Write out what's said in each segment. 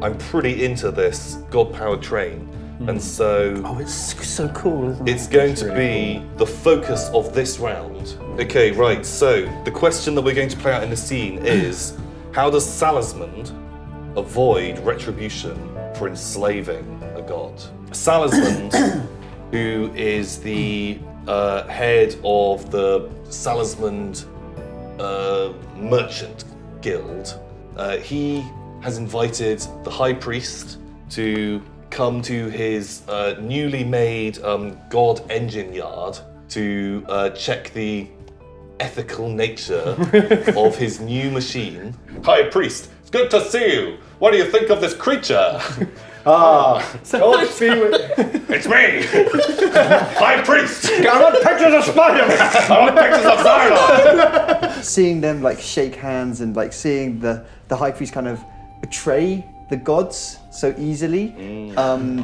I'm pretty into this god-powered train. And so... Oh, it's so cool, isn't it? It's going to be the focus of this round. Okay, right, so the question that we're going to play out in the scene is, how does Salismond avoid retribution for enslaving a god? Salismond, who is the head of the Salismond Merchant Guild, he has invited the High Priest to come to his newly made god engine yard to check the ethical nature of his new machine. High Priest, it's good to see you. What do you think of this creature? It's me, High Priest. I want pictures of Spider-Man. I want pictures of Zyron. Seeing them like shake hands and like seeing the High Priest kind of betray the gods so easily.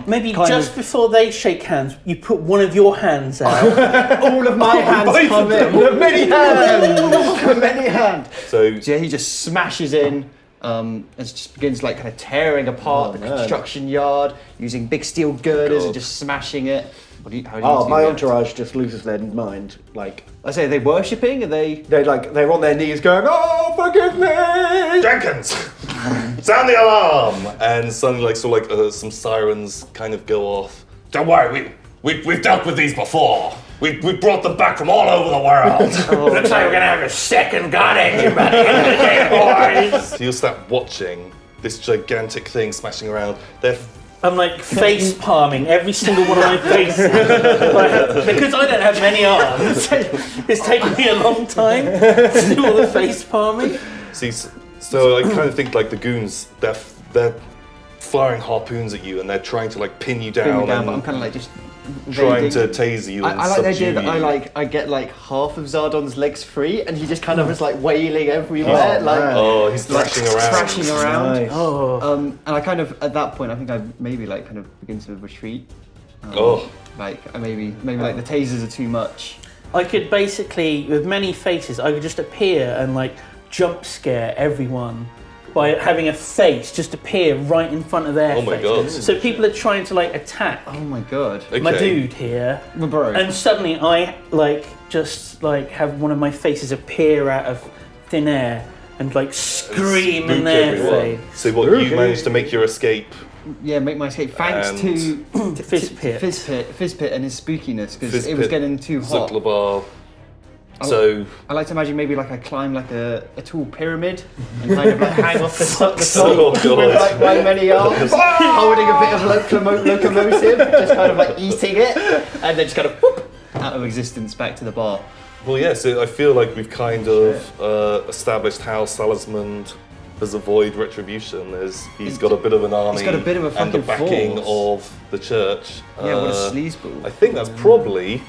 Maybe just before they shake hands, you put one of your hands out. All of my hands come in. The many hands. The many hands. So yeah, he just smashes in. And just begins like kind of tearing apart the construction yard, using big steel girders and just smashing it. How do you my entourage just loses their mind. Like I say, are they worshipping? Are they? They're on their knees going, "Oh, forgive me, Jenkins! Sound the alarm!" And suddenly, some sirens kind of go off. Don't worry, we've dealt with these before. We brought them back from all over the world. Looks like we're gonna have a second god engine by the end of the day, boys. So you'll start watching this gigantic thing smashing around. I'm like face palming every single one of my faces. Because I don't have many arms, it's taken me a long time to do all the face palming. See, so I kind of think like the goons, they're firing harpoons at you and they're trying to like pin you down. But I'm kind of like just trying to taser you and I like the idea subdue that you. I get like half of Zardon's legs free and he just kind of is like wailing everywhere. He's thrashing around. Thrashing around. Nice. And I kind of, at that point, I think I maybe like kind of begin to retreat. Like maybe like the tasers are too much. I could basically, with many faces, I could just appear and like jump scare everyone by having a face just appear right in front of their face. Oh my god. So people are trying to like attack Oh my god. my dude here. My bro. And suddenly I like just like have one of my faces appear out of thin air and like scream in their face. So what, you managed to make your escape? Yeah, make my escape thanks to Fizzpit. Fizzpit and his spookiness because it was getting too hot. Zuclabar. So I like to imagine maybe like I climb like a tall pyramid and kind of like hang off the top Oh, God. with like my many arms, holding a bit of locomotive, just kind of like eating it, and then just kind of whoop, out of existence back to the bar. Well, yeah, so I feel like we've kind of established how Salismond has avoided retribution. He's got a bit of an army. He's got a bit of a and the fucking backing force. of the church. Yeah, what a sleazeball. I think that's probably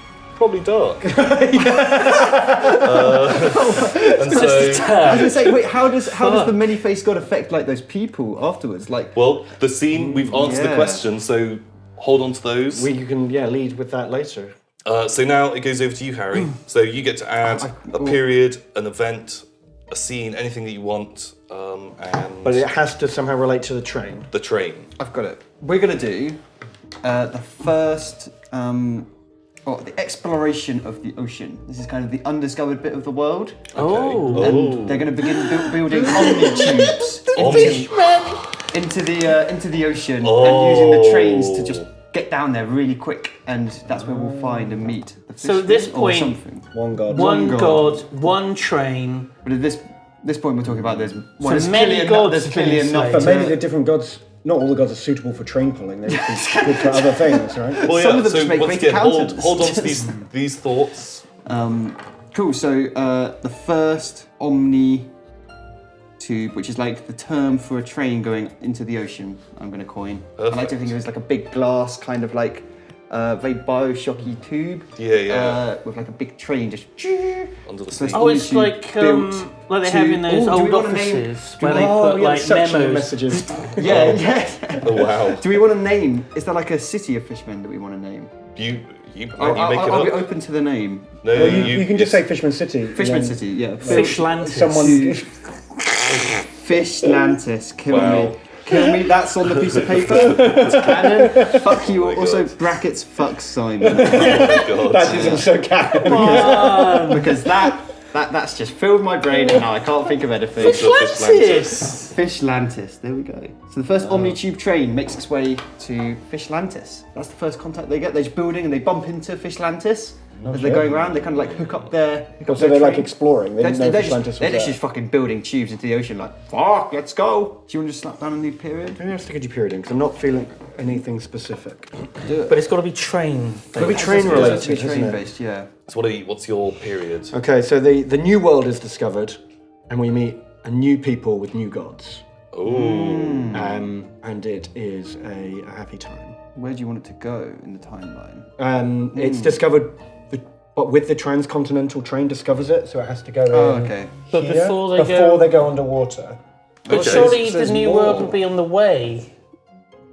dark. And so, I was gonna say, wait, how does the many-faced god affect like those people afterwards? Like, well, the scene, we've answered the question, so hold on to those. You can lead with that later. So now it goes over to you, Harry. So you get to add a period, an event, a scene, anything that you want, But it has to somehow relate to the train. The train. I've got it. We're gonna do the first, the exploration of the ocean. This is kind of the undiscovered bit of the world. Oh. And they're gonna begin building omni tubes into the ocean and using the trains to just get down there really quick, and that's where we'll find and meet the fish. So at this or point, something. One god. One god, one train. But at this point, we're talking about there's many gods there's clearly being enough. But maybe the different gods, not all the gods are suitable for train pulling. They would be good for other things, right? Well, Some yeah, of them so just make once great again, hold accountants. on to these thoughts. Cool. So the first omni tube, which is like the term for a train going into the ocean, I'm going to coin. I like to think of it as like a big glass kind of like very Bioshocky tube. Yeah. With like a big train just Under the sea. Oh, it's like they have in those old offices where they put like memos. messages. Yeah. Oh wow. Do we want to name? Is there like a city of fishmen that we want to name? You make it I'll be up. open to the name. No, You can just say Fishman City. Fishman City, yeah. Fishlantis. Someone. Fishlantis, killing me. Kill me, that's on the piece of paper. It's canon. Fuck you. Oh my Also, God. brackets, fuck Simon. Oh my God. That is also canon. Because that's just filled my brain and now I can't think of anything. Fishlantis! Fishlantis, there we go. So the first Omni-Tube train makes its way to Fishlantis. That's the first contact they get. They're just building and they bump into Fishlantis. As they're going around, they kind of like hook up their So their they're like train. exploring. They didn't know They're Atlantis just, they're was just there. fucking building tubes into the ocean like, fuck, let's go. Do you want to just slap down a new period? Maybe I'll stick a G period in because I'm not feeling anything specific. Do it. But it's got to be train. Maybe based. train It has related, to be isn't train it? based, yeah. So what's your period? Okay, so the new world is discovered, and we meet a new people with new gods. Ooh. And it is a happy time. Where do you want it to go in the timeline? It's discovered, but with the transcontinental train discovers it, so it has to go Oh, in okay. But here before they go underwater. But Okay. surely So the there's new more. world will be on the way.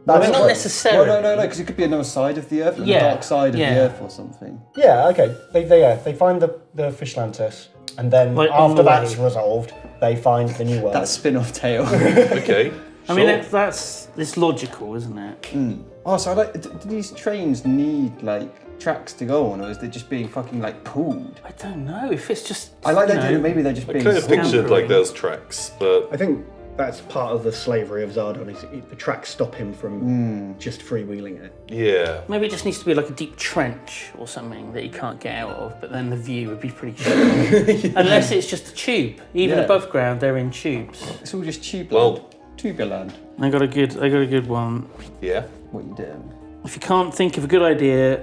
That's Not right. necessarily. No, because it could be another side of the Earth, the Yeah, dark side of yeah. the Earth or something. Yeah, okay. They find the Fishlantis, and then Like, on after the that's way. resolved, they find the new world. That spin-off tale. Okay. I mean, sure. it's logical, isn't it? Oh, so do these trains need like tracks to go on, or is it just being fucking like pulled? I don't know if it's just. I like you that. know, Maybe they're just I being. kind of pulled. pictured like there's tracks, but I think that's part of the slavery of Zardon. Is the tracks stop him from just freewheeling it. yeah. Maybe it just needs to be like a deep trench or something that you can't get out of, but then the view would be pretty shit. Unless it's just a tube. Even Yeah. above ground, they're in tubes. It's all just tubular. Well- Tubular. I got a good one. Yeah. What you doing? If you can't think of a good idea,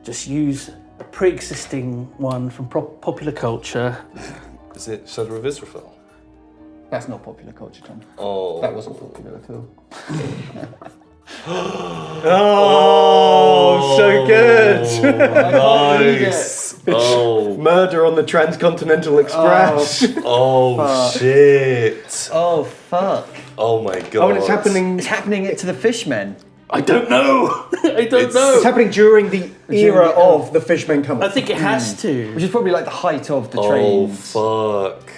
just use a pre-existing one from popular culture. Is it Shadow of Israel? That's not popular culture, Tom. Oh. That wasn't popular at all. Oh, so good! Nice. Oh. Murder on the Transcontinental Express. Oh shit. Oh fuck! Oh my god. Oh, and it's happening. It's happening to the fishmen. I don't know. I don't It's know. happening during the era of the Fishmen coming. I think it has to. Which is probably like the height of the Oh trains. fuck.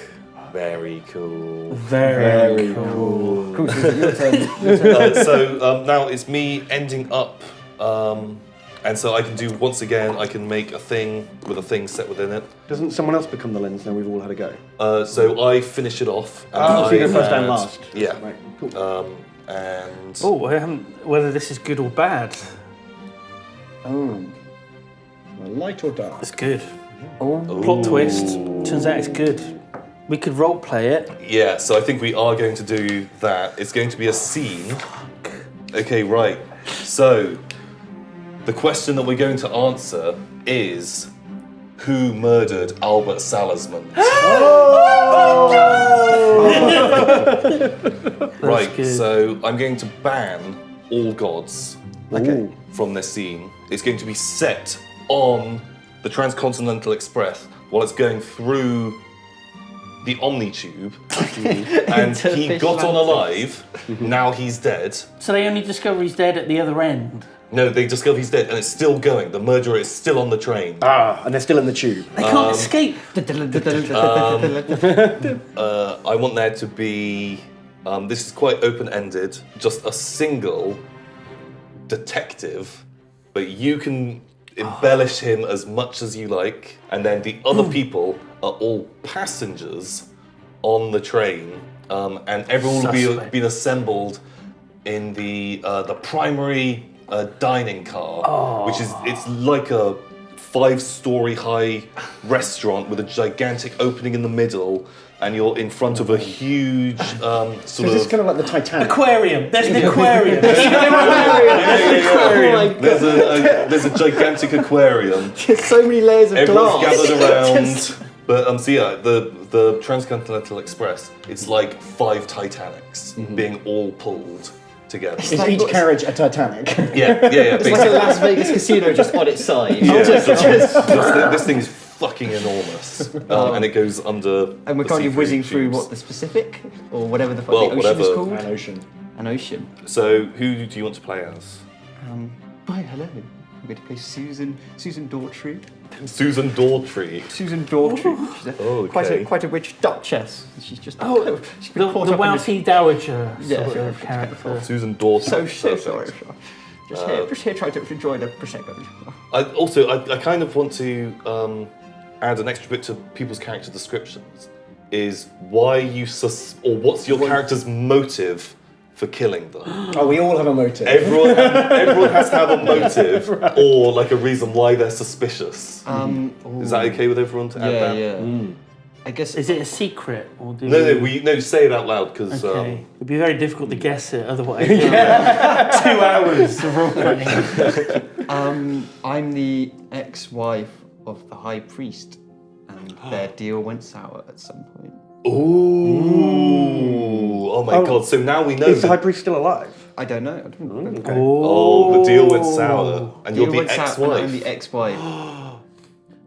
Very cool. Very cool. Cool, so your turn. So now it's me ending up, and so I can do once again. I can make a thing with a thing set within it. Doesn't someone else become the lens? Then we've all had a go. So I finish it off. And Oh, so you I go first and add- last. Yeah. Right. Cool. And Oh, I haven't. Whether this is good or bad, Oh. Light or dark? it's good. Oh. Plot twist. Turns out it's good. We could role play it. yeah, so I think we are going to do that. It's going to be a scene. Okay, right. So the question that we're going to answer is, who murdered Albert Salazman? Right, good. so I'm going to ban all gods Okay. from this scene. It's going to be set on the Transcontinental Express while it's going through the Omni-Tube. And he got on alive, now he's dead. So they only discover he's dead at the other end. No, they discover he's dead and it's still going. The murderer is still on the train. Ah, and they're still in the tube. They can't escape. I want there to be, this is quite open-ended, just a single detective, but you can embellish him as much as you like, and then the other people are all passengers on the train, and everyone will be Suspect. been assembled in the primary dining car, which is it's like a 5-story high restaurant with a gigantic opening in the middle, and you're in front of a huge So sort this is of. kind of like the Titanic. Aquarium. There's an aquarium. There's a gigantic aquarium. There's so many layers of Everyone's glass. gathered around. But so yeah, the Transcontinental Express, it's like 5 Titanics being all pulled together. Is each carriage a Titanic? Yeah. It's like a Las Vegas casino just on its side. Yeah. This thing is fucking enormous, and it goes under. And we're the currently sea-free whizzing through tubes. what, the Pacific? Or whatever the fuck Well, the ocean is whatever. called? An ocean. An ocean. So who do you want to play as? Hi, hello. I'm going to play Susan Daughtry. Susan Daughtry. Susan Daughtry. She's quite a rich duchess. She's just she's been caught The up in wealthy dowager Yeah, sort sure. of character. Susan Daughtry. So sorry. Perfect. Just here trying to enjoy the prosecco. I kind of want to add an extra bit to people's character descriptions. Is why you what's your character's motive for killing them? Oh, we all have a motive. Everyone has to have a motive or like a reason why they're suspicious. Is that okay with everyone to add that? Yeah. I guess Is it a secret or do No, say it out loud because Okay. It'd be very difficult to guess it otherwise. 2 hours of role playing. I'm the ex-wife of the high priest, and their deal went sour at some point. Ooh! Oh my god! So now we know. Is the high priest still alive? I don't know. Oh, the deal went sour, and you're Deal the went sour, and ex-wife. I'm the ex-wife.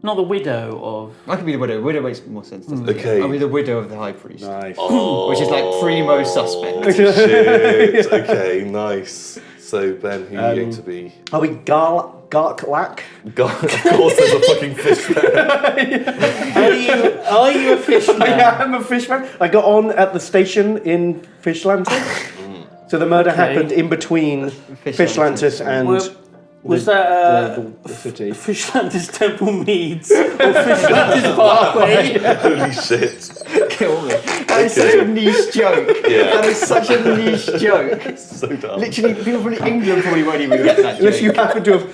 Not the widow of. I could be the widow. Widow makes more sense, doesn't it? Okay. I'll be the widow of the high priest. Nice. Oh, Which is like primo suspect. shit. Okay, nice. So Ben, who are you going to be? Are we Garklak? God, of course, there's a fucking fish there. Are you a fishman? I am a fishman. I got on at the station in Fishlantis. So the murder happened in between Fishlantis and Was that the city. Fishlantis Temple Meads or Fishlantis Parkway? Holy shit. Kill me. That is such a niche joke. Yeah. That is such a niche joke. So dumb. Literally, people from England probably won't even get that Unless you joke. happen to have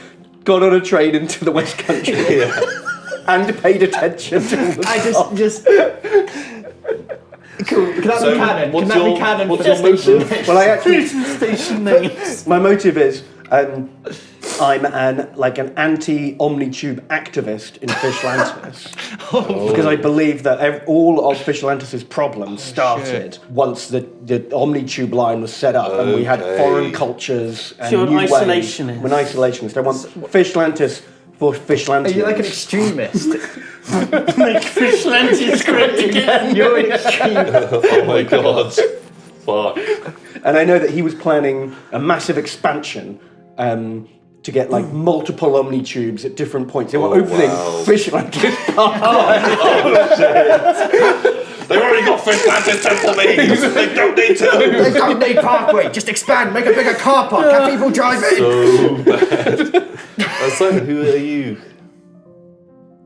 gone on a train into the West Country Yeah. and paid attention to all the I stuff. just. Cool. Can that So, be canon? what's Can that your- be canon what's for your the motive? station? Well, I actually, Station names. my motive is I'm an anti-Omnitube activist in Fishlantis because I believe that all of Fishlantis' problems started once the Omnitube line was set up and we had Okay. foreign cultures and So you're an new ways. isolationist. I'm an isolationist. I want Fishlantis for Fishlantians. Are you like an extremist? Make Fishlantis great again. You're an extremist. Oh my god. Fuck. And I know that he was planning a massive expansion to get like multiple Omnitubes at different points. They were opening wow. Fishlantis Park. They've already got Fishlantis Temple Meads. They don't need to. They don't need parkway. Just expand. Make a bigger car park. Have people drive in. So bad. Simon, who are you?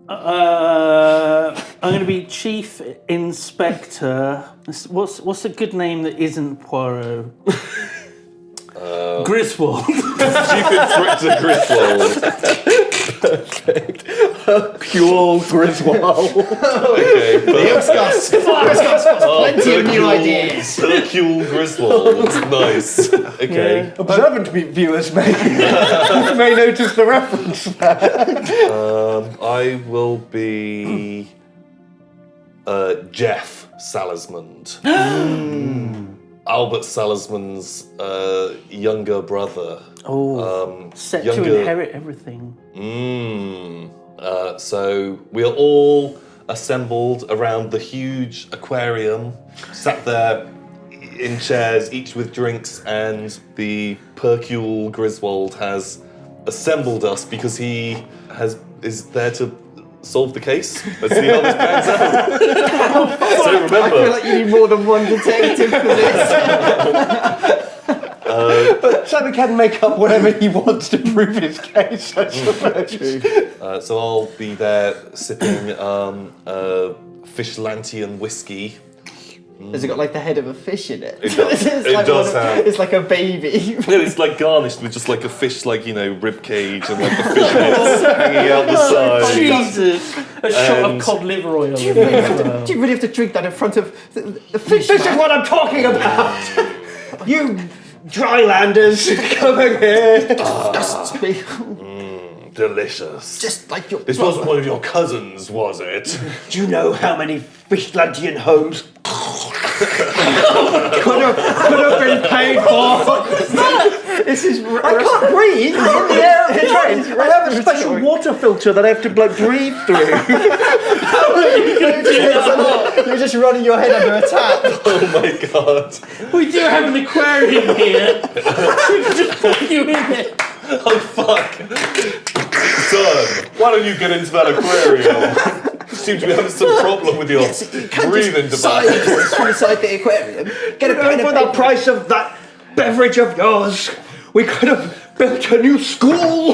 I'm going to be Chief Inspector. What's a good name that isn't Poirot? Griswold. Chief Inspector Griswold. Pure Griswold. Okay. Yogscast. Yogscast got plenty of new ideas. Hercule Griswold. Nice. Okay. Observant viewers may notice the reference. I will be Jeff Salismond. Albert Salismand's younger brother. Set younger- to inherit everything. So we are all assembled around the huge aquarium, sat there in chairs, each with drinks, and the Hercule Griswold has assembled us because he is there to solve the case. Let's see how this pans out. So I feel remember, like you need more than one detective for this. But Simon can make up whatever he wants to prove his case, I suppose. so I'll be there sipping Fishlantian whiskey. Has it got like the head of a fish in it? It does. It's It like does have. It's like a baby. No, it's like garnished with just like a fish, like, rib cage and like the fish heads hanging out the side. Jesus! A shot And- of cod liver oil. Do you really have to drink that in front of the fish? This is what I'm talking about! You drylanders, coming here! Delicious. Just like your This wasn't one of your cousins, was it? Do you know how many Fishlantian homes could have been paid for? This is. I can't breathe in the air of the train. I have a special water filter that I have to breathe through. You're just running your head under a tap. Oh my god. We do have an aquarium here. We can just put you in it. Oh fuck. Son, why don't you get into that aquarium? You seem to be having some problem with your breathing device. From inside the aquarium. Get a pen For and the paper. price of that beverage of yours, we could have built a new school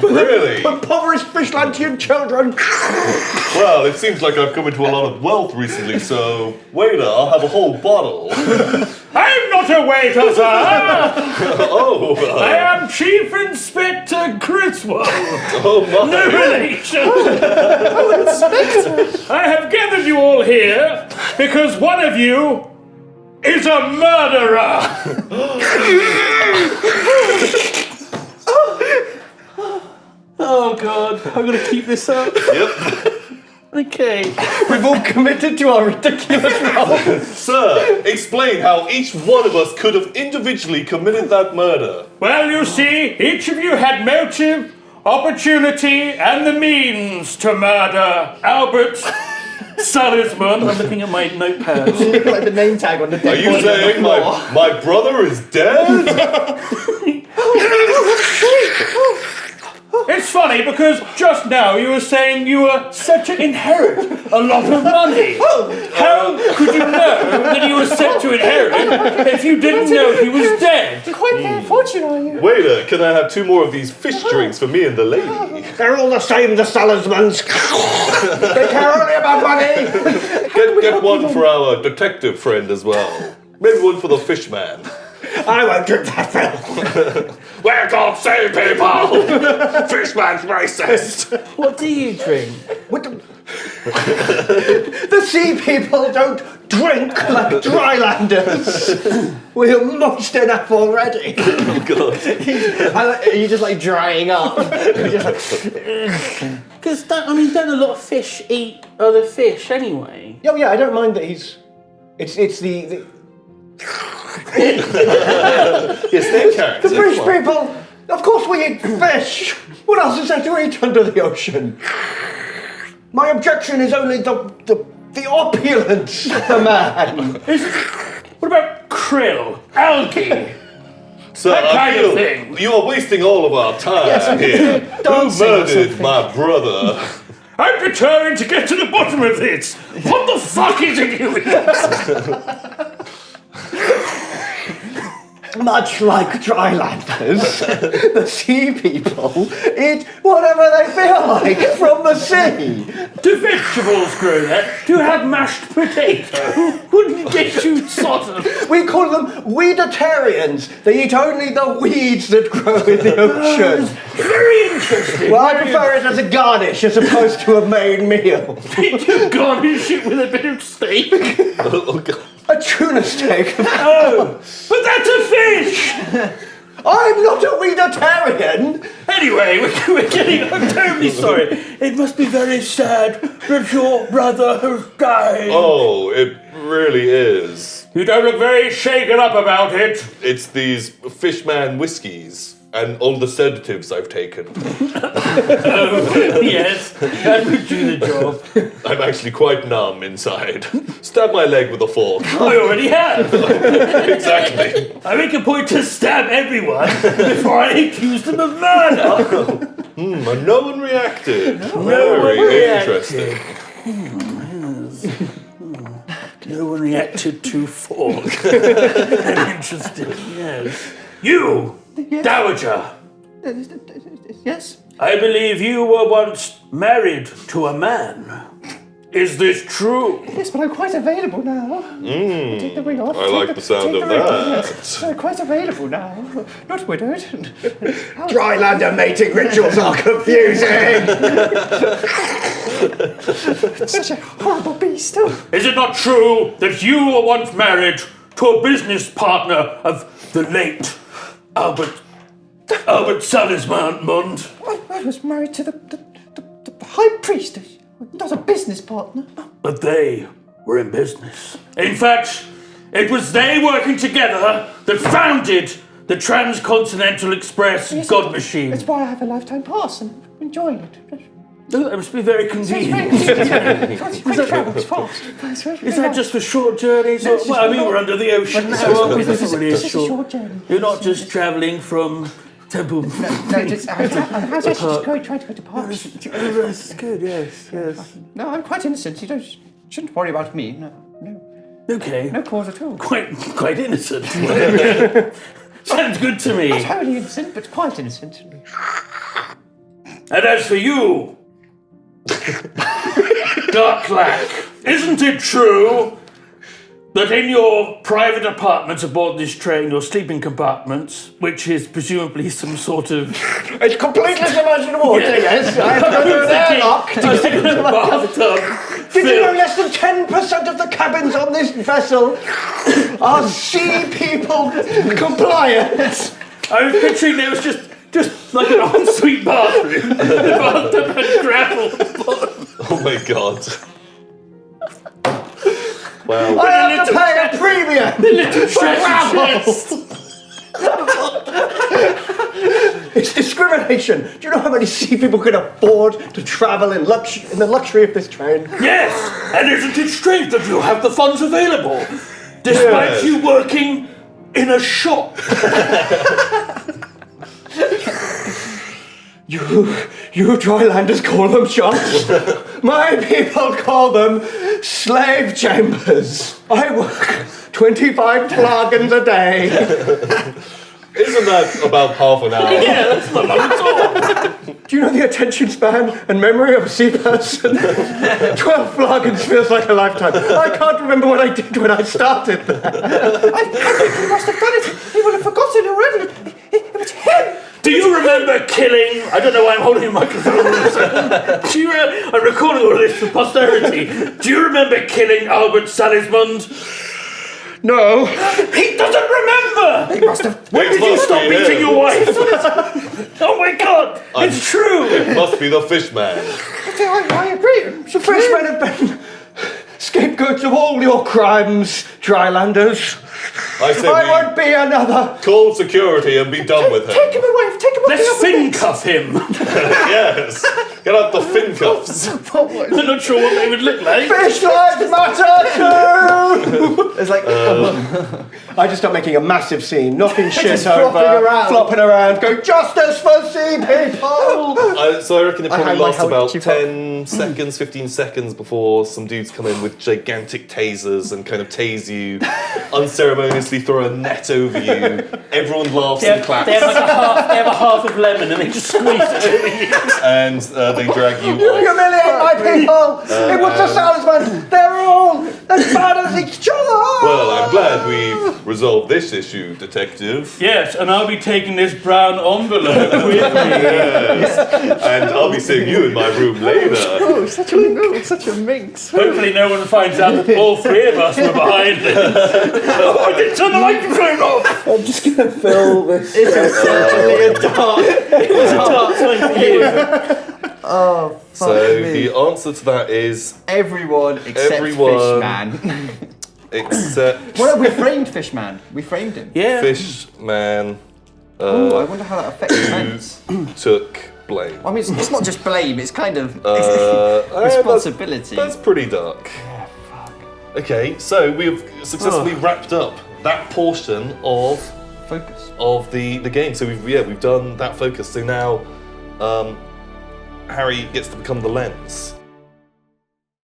Really? for impoverished Fishlantian children. Well, it seems like I've come into a lot of wealth recently, so waiter, I'll have a whole bottle. I'm not a waiter, sir! Oh, I am Chief Inspector Griswold. oh my. No relation. I have gathered you all here because one of you is a murderer. Oh God, I'm gonna keep this up. Yep. Okay. We've all committed to our ridiculous role. Sir, explain how each one of us could have individually committed that murder. Well, you see, each of you had motive, opportunity, and the means to murder Albert Salisbury. I'm looking at my notepads. Like the name tag on the dead Are you body on the saying floor. my brother is dead? It's funny because just now you were saying you were set to inherit a lot of money. How could you know that you were set to inherit if you didn't know he was dead? Quite fair fortune, are you? Waiter, can I have 2 more of these fish drinks for me and the lady? They're all the same, the Salismans. They care only about money. Get one for our detective friend as well. Maybe one for the fish man. I won't drink that filth. We're God save people! Fishman's racist! What do you drink? What the sea people don't drink like drylanders. We're moist enough already. Oh God. Are you just like drying up? Because don't a lot of fish eat other fish anyway? Oh yeah, I don't mind that he's. It's the Yes, their character. the fish people. Of course we eat fish. What else is there to eat under the ocean? My objection is only the opulence of the man. What about krill, algae? Sir, That I kind of feel thing. you are wasting all of our time here. Who dancing or murdered something. my brother? I'm determined to get to the bottom of this. What the fuck is it you eat? Much like drylanders, the sea people eat whatever they feel like from the sea. Do vegetables grow there? Do you have mashed potato? Wouldn't get you sodden. We call them weeditarians. They eat only the weeds that grow in the ocean. Very interesting. Well, I prefer it as a garnish as opposed to a main meal. Did you garnish it with a bit of steak? Oh God. A tuna steak. Oh, but that's a fish! I'm not a weeditarian. Anyway, we're getting. I'm terribly sorry. It must be very sad that your brother has died. Oh, it really is. You don't look very shaken up about it. It's these fishman whiskies and all the sedatives I've taken. Yes, that would do the job. I'm actually quite numb inside. Stab my leg with a fork. I already have. Exactly. I make a point to stab everyone before I accuse them of murder. And no one reacted. one Very reacted. interesting. No one reacted to fork. Interesting, yes. You, Dowager, Yes? I believe you were once married to a man. Is this true? Yes, but I'm quite available now. Take the ring off. I like the sound of that. So I'm quite available now. Not widowed. Drylander mating rituals are confusing. Such a horrible beast. Is it not true that you were once married to a business partner of the late Albert Salisbury? I was married to the high priest, not a business partner. But they were in business. In fact, it was they working together that founded the Transcontinental Express God Machine. That's why I have a lifetime pass and I'm enjoying it. Oh, that must be very convenient. Quick travel, it's fast. Is that just for short journeys? Or, well, I mean, we're under the ocean now, aren't we? This isn't really a This is a short. short journey. You're not just travelling from Temple. No, just, I was actually just trying to go to parks. This is good, yes. No, I'm quite innocent. You shouldn't worry about me. No. Okay. No cause at all. Quite innocent. Sounds good to me. Not wholly innocent, but quite innocent. And as for you, Darklack, isn't it true that in your private apartments aboard this train, your sleeping compartments, which is presumably some sort of... It's completely submerged water, yes. I have to go through an airlock to get into my bathtub. Did you know less than 10% of the cabins on this vessel are sea people compliant? I was picturing there was just like an ensuite bathroom. The bathtub had gravel at the bottom. Oh my god. Wow. I have to pay a premium! The little treasure chest. It's discrimination. Do you know how many sea people can afford to travel in the luxury of this train? Yes, and isn't it strange that you have the funds available, despite you working in a shop? You drylanders call them shops. My people call them slave chambers. I work 25 flagons a day. Isn't that about half an hour? Yeah, that's not long at all. Do you know the attention span and memory of a sea person? 12 flagons feels like a lifetime. I can't remember what I did when I started there. I think he must have done it. He would have forgotten already. It was him. Do you remember killing? I don't know why I'm holding a microphone. I'm recording all this for posterity. Do you remember killing Albert Salismond? No. He doesn't remember! He must have. When did you stop beating your wife? Oh my god, it's true! It must be the fishman. I agree. The fishmen have been scapegoats of all your crimes, drylanders. I say I we won't be another. call security and be done with him. Take him away. Take him away. Let's fin cuff him. Yes. Get out the fin cuffs. I'm not sure what they would look like. Fish lives matter too! It's like I just start making a massive scene, knocking shit Just over, flopping around, going, justice for sea people! So I reckon it probably had my lasts helmet about keep 10 seconds, 15 seconds before some dudes come in with gigantic tasers and kind of tase you, unceremoniously throw a net over you. Everyone laughs and claps. They have a half of lemon and they just squeeze it over you. And they drag you You off. humiliate my people! It was the salesman! They're all as bad as each other! Well, I'm glad we've resolved this issue, detective. Yes, and I'll be taking this brown envelope with me. Yes. And I'll be seeing you in my room later. oh, such a minx. Hopefully no one finds out that all three of us were behind this. Oh, I didn't turn the microphone off! I'm just gonna fill this. It's a dark. It was a dark time for you. Oh, fuck So me. the answer to that is Everyone except Everyone. Fishman. except Well, we framed Fishman. We framed him. Yeah. Fishman Oh, I wonder how that affects events. took blame. I mean, it's not just blame. It's kind of That's- responsibility. That's pretty dark. Yeah, fuck. Okay, so we've successfully wrapped up that portion of Focus. the game. So we've done that focus. So now Harry gets to become the lens.